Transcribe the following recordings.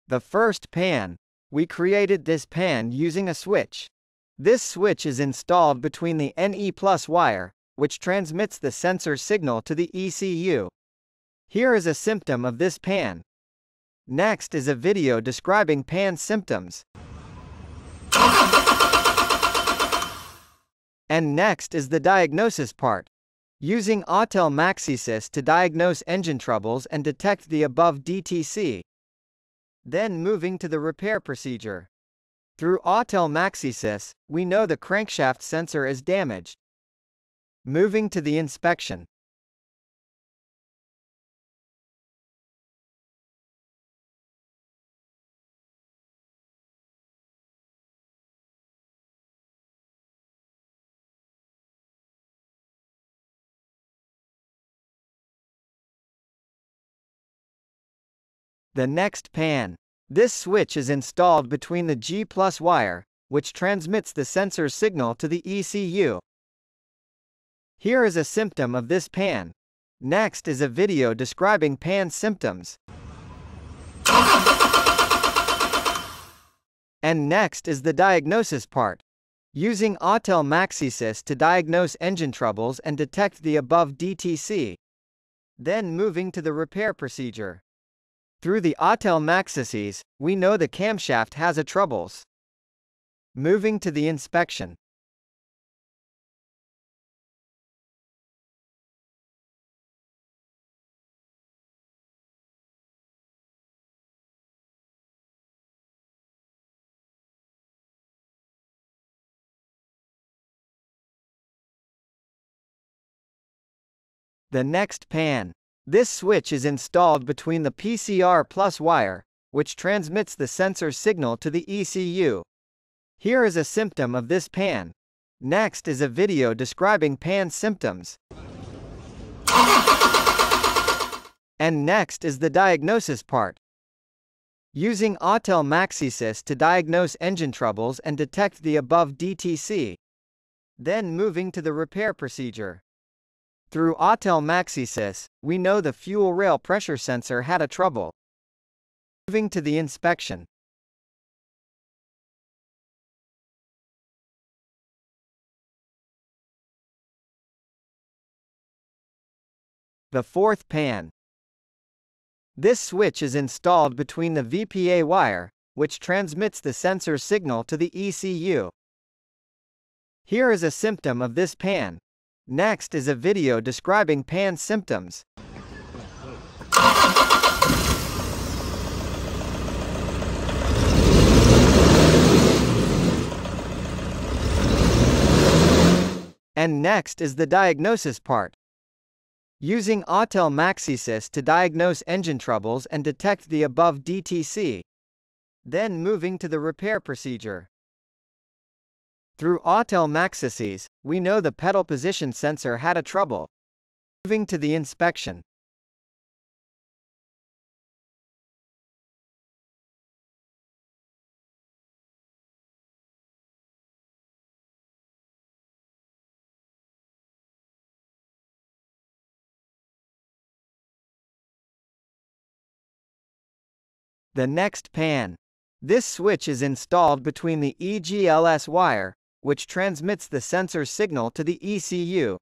The first pan. We created this pan using a switch. This switch is installed between the NE+ wire, which transmits the sensor signal to the ECU. Here is a symptom of this pan. Next is a video describing pan symptoms. And next is the diagnosis part. Using Autel MaxiSys to diagnose engine troubles and detect the above DTC. Then moving to the repair procedure. Through Autel MaxiSys, we know the crankshaft sensor is damaged. Moving to the inspection. The next pan. This switch is installed between the G+ wire, which transmits the sensor signal to the ECU. Here is a symptom of this pan. Next is a video describing pan symptoms. And next is the diagnosis part. Using Autel MaxiSys to diagnose engine troubles and detect the above DTC. Then moving to the repair procedure. Through the Autel MaxiSys, we know the camshaft has a troubles. Moving to the inspection. The next pan. This switch is installed between the PCR+ wire, which transmits the sensor signal to the ECU. Here is a symptom of this pan. Next is a video describing pan symptoms. And next is the diagnosis part. Using Autel MaxiSys to diagnose engine troubles and detect the above DTC. Then moving to the repair procedure. Through Autel MaxiSys, we know the fuel rail pressure sensor had a trouble. Moving to the inspection. The fourth pan. This switch is installed between the VPA wire, which transmits the sensor signal to the ECU. Here is a symptom of this pan. Next is a video describing pan symptoms. And next is the diagnosis part. Using Autel MaxiSys to diagnose engine troubles and detect the above DTC. Then moving to the repair procedure. Through Autel MaxiSys, we know the pedal position sensor had a trouble. Moving to the inspection. The next pan. This switch is installed between the EGLS wire, which transmits the sensor signal to the ECU.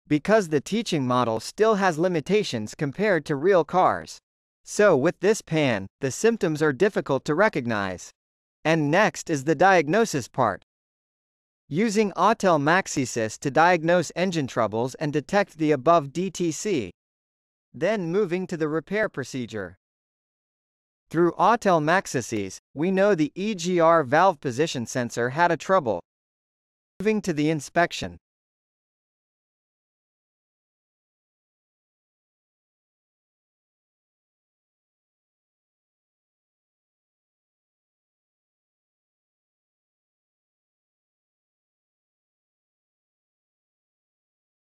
Because the teaching model still has limitations compared to real cars. So with this pan, the symptoms are difficult to recognize. And next is the diagnosis part. Using Autel MaxiSys to diagnose engine troubles and detect the above DTC. Then moving to the repair procedure. Through Autel MaxiSys, we know the EGR valve position sensor had a trouble. Moving to the inspection.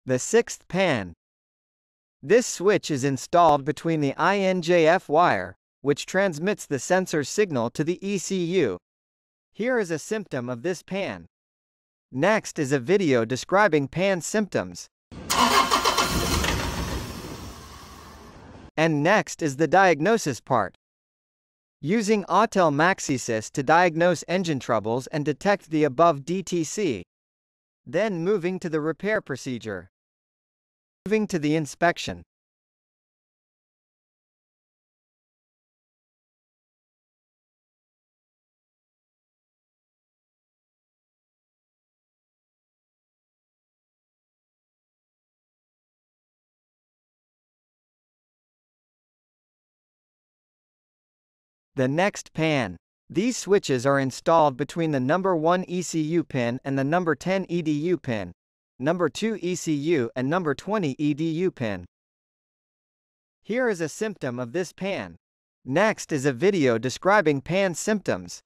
The sixth pan. This switch is installed between the INJF wire, which transmits the sensor signal to the ECU. Here is a symptom of this pan. Next is a video describing pan symptoms. And next is the diagnosis part. Using Automotive to diagnose engine troubles and detect the above DTC. Then moving to the repair procedure. Moving to the inspection. The next pan. These switches are installed between the number 1 ECU pin and the number 10 EDU pin, number 2 ECU and number 20 EDU pin. Here is a symptom of this pan. Next is a video describing pan symptoms.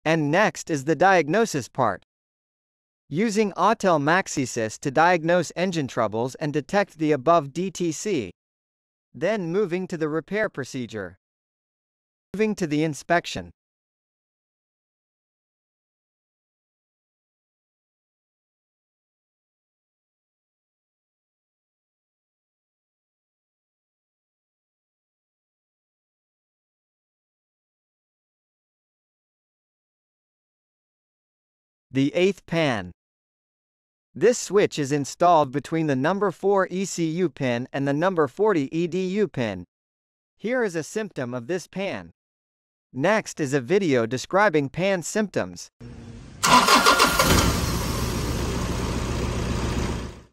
And next is the diagnosis part. Using Automotive to diagnose engine troubles and detect the above DTC. Then moving to the repair procedure. Moving to the inspection. The eighth pan. This switch is installed between the number 4 ECU pin and the number 40 EDU pin. Here is a symptom of this pan. Next is a video describing pan symptoms.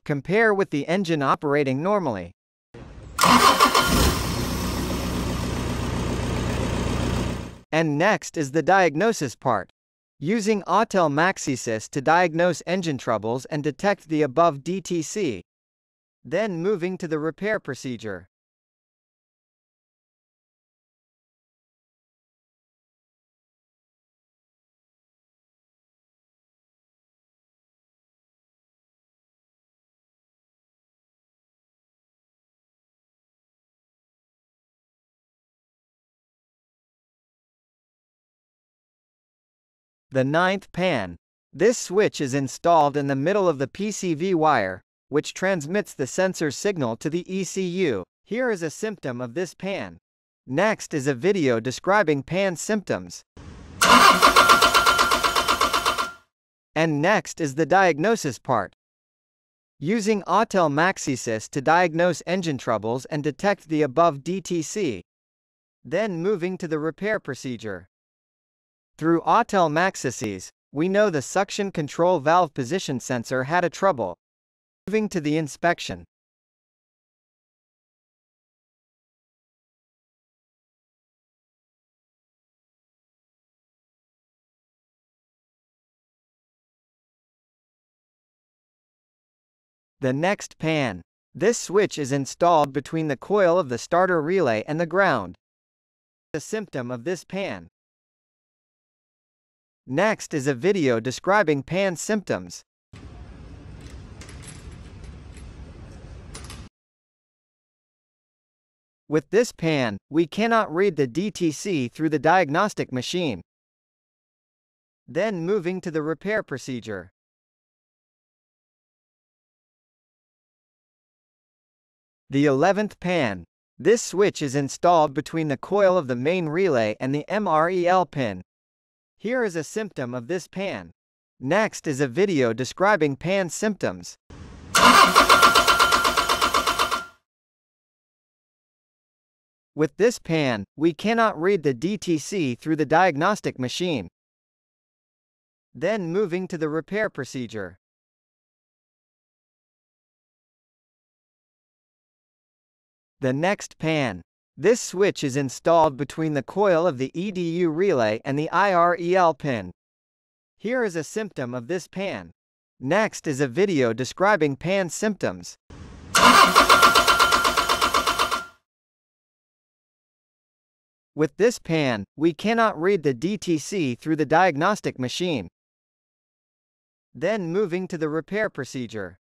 Compare with the engine operating normally. And next is the diagnosis part. Using Automotive to diagnose engine troubles and detect the above DTC. Then moving to the repair procedure. The ninth pan. This switch is installed in the middle of the PCV wire, which transmits the sensor signal to the ECU. Here is a symptom of this pan. Next is a video describing pan symptoms. And next is the diagnosis part. Using Automotive to diagnose engine troubles and detect the above DTC. Then moving to the repair procedure. Through Automotive, we know the suction control valve position sensor had a trouble. Moving to the inspection. The next pan. This switch is installed between the coil of the starter relay and the ground. The symptom of this pan. Next is a video describing pan symptoms. With this pan, we cannot read the DTC through the diagnostic machine. Then moving to the repair procedure. The 11th pan. This switch is installed between the coil of the main relay and the MREL pin. Here is a symptom of this pan. Next is a video describing pan symptoms. With this pan, we cannot read the DTC through the diagnostic machine. Then moving to the repair procedure. The next pan. This switch is installed between the coil of the EDU relay and the IREL pin. Here is a symptom of this pan. Next is a video describing pan symptoms. With this pan, we cannot read the DTC through the diagnostic machine. Then moving to the repair procedure.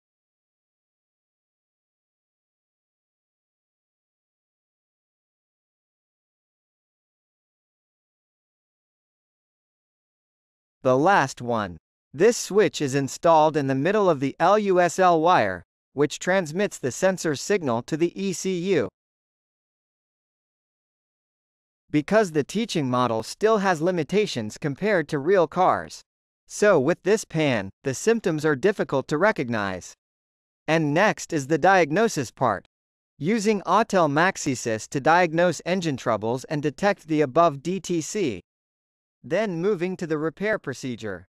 The last one. This switch is installed in the middle of the LUSL wire, which transmits the sensor's signal to the ECU. Because the teaching model still has limitations compared to real cars. So with this pan, the symptoms are difficult to recognize. And next is the diagnosis part. Using Automaxis to diagnose engine troubles and detect the above DTC. Then moving to the repair procedure.